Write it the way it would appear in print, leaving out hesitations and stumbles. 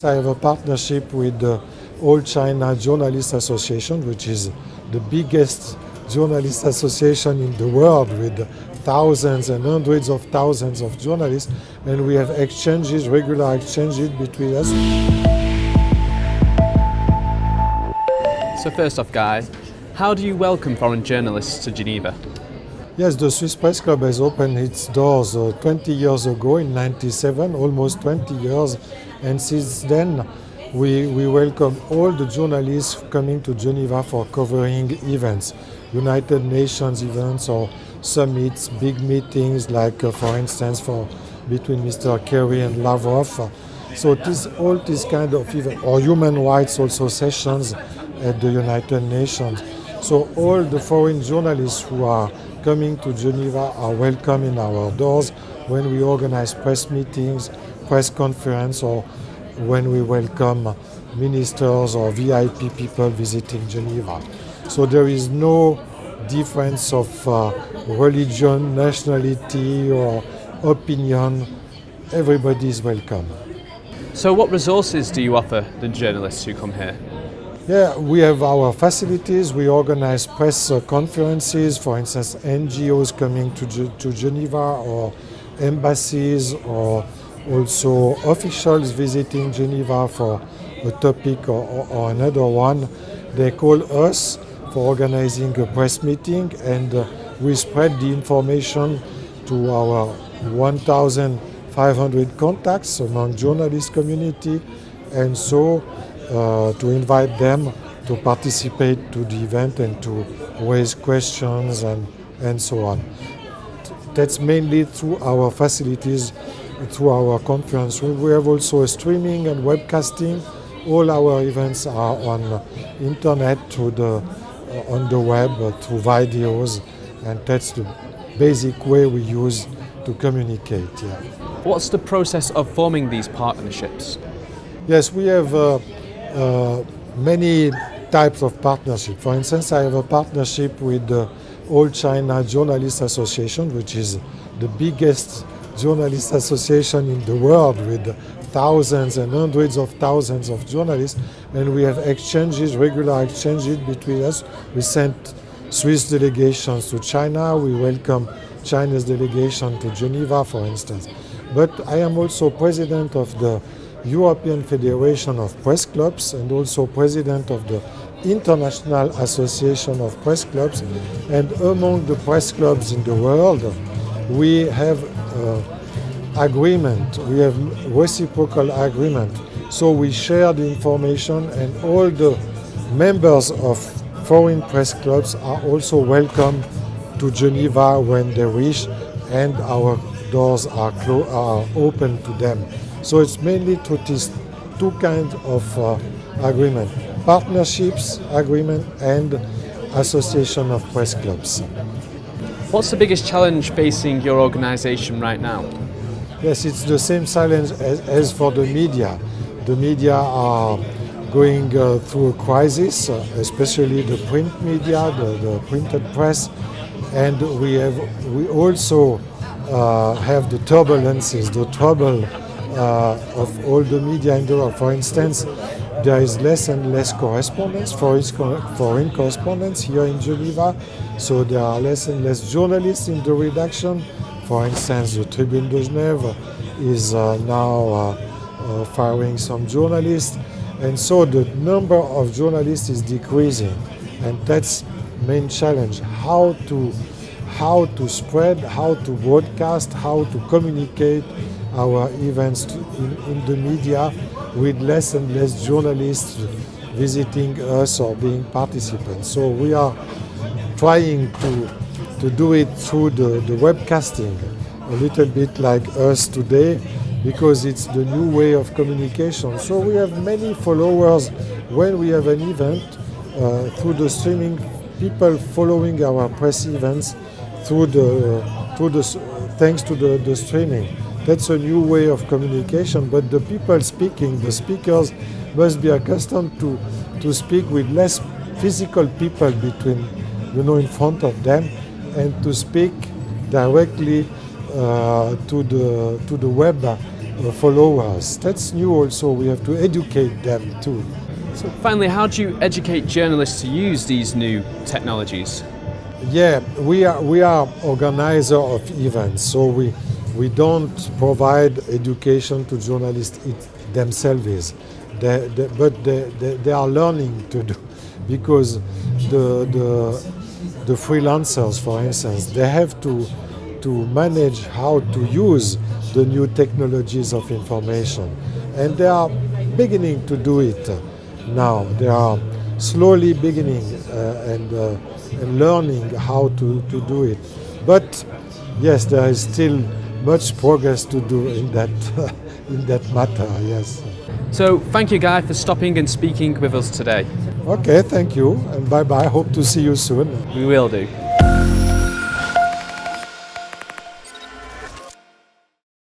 I have a partnership with the All China Journalists Association, which is the biggest journalist association in the world, with thousands and hundreds of thousands of journalists, and we have exchanges, regular exchanges between us. So first off, Guy, how do you welcome foreign journalists to Geneva? Yes, the Swiss Press Club has opened its doors 20 years ago in '97, almost 20 years, and since then we welcome all the journalists coming to Geneva for covering events, United Nations events or summits, big meetings like for instance between Mr. Kerry and Lavrov. So all this kind of event, or human rights also sessions at the United Nations. So all the foreign journalists who are coming to Geneva are welcome in our doors when we organize press meetings, press conference, or when we welcome ministers or VIP people visiting Geneva. So there is no difference of religion, nationality, or opinion. Everybody is welcome. So what resources do you offer the journalists who come here? Yeah, we have our facilities. We organize press conferences, for instance, NGOs coming to Geneva, or embassies, or also officials visiting Geneva for a topic or another one. They call us for organizing a press meeting, and we spread the information to our 1,500 contacts among journalist community, and so to invite them to participate to the event and to raise questions and so on. That's mainly through our facilities, through our conference room. We have also a streaming and webcasting. All our events are on internet, on the web, through videos, and that's the basic way we use to communicate. Yeah. What's the process of forming these partnerships? Yes, we have many types of partnership. For instance, I have a partnership with the All China Journalists Association, which is the biggest journalist association in the world, with thousands and hundreds of thousands of journalists, and we have exchanges, regular exchanges between us. We sent Swiss delegations to China, we welcome China's delegation to Geneva, for instance. But I am also president of the European Federation of Press Clubs and also president of the International Association of Press Clubs. And among the press clubs in the world, we have agreement, we have reciprocal agreement. So we share the information, and all the members of foreign press clubs are also welcome to Geneva when they wish, and our doors are open to them. So it's mainly through these two kinds of agreement: partnerships agreement and association of press clubs. What's the biggest challenge facing your organization right now? Yes, it's the same challenge as for the media. The media are going through a crisis, especially the print media, the printed press, and we also have the turbulences, the trouble of all the media in the world. For instance, there is less and less correspondence, foreign correspondence here in Geneva, so there are less and less journalists in the redaction. For instance, the Tribune de Genève is now firing some journalists, and so the number of journalists is decreasing, and that's the main challenge: how to spread, how to broadcast, how to communicate our events in the media with less and less journalists visiting us or being participants. So we are trying to do it through the webcasting, a little bit like us today, because it's the new way of communication. So we have many followers when we have an event through the streaming, people following our press events thanks to the streaming. That's a new way of communication, but the people speaking, the speakers, must be accustomed to speak with less physical people in front of them, and to speak directly to the web follow us. That's new also. We have to educate them too. So finally, how do you educate journalists to use these new technologies? Yeah, we are organizer of events, so we don't provide education to journalists themselves, but they are learning to do, because the freelancers, for instance, they have to manage how to use the new technologies of information, and they are beginning to do it now. They are slowly beginning and learning how to do it. But yes, there is still much progress to do in that in that matter. Yes. So thank you, Guy, for stopping and speaking with us today. Okay, thank you, and bye bye. Hope to see you soon. We will do.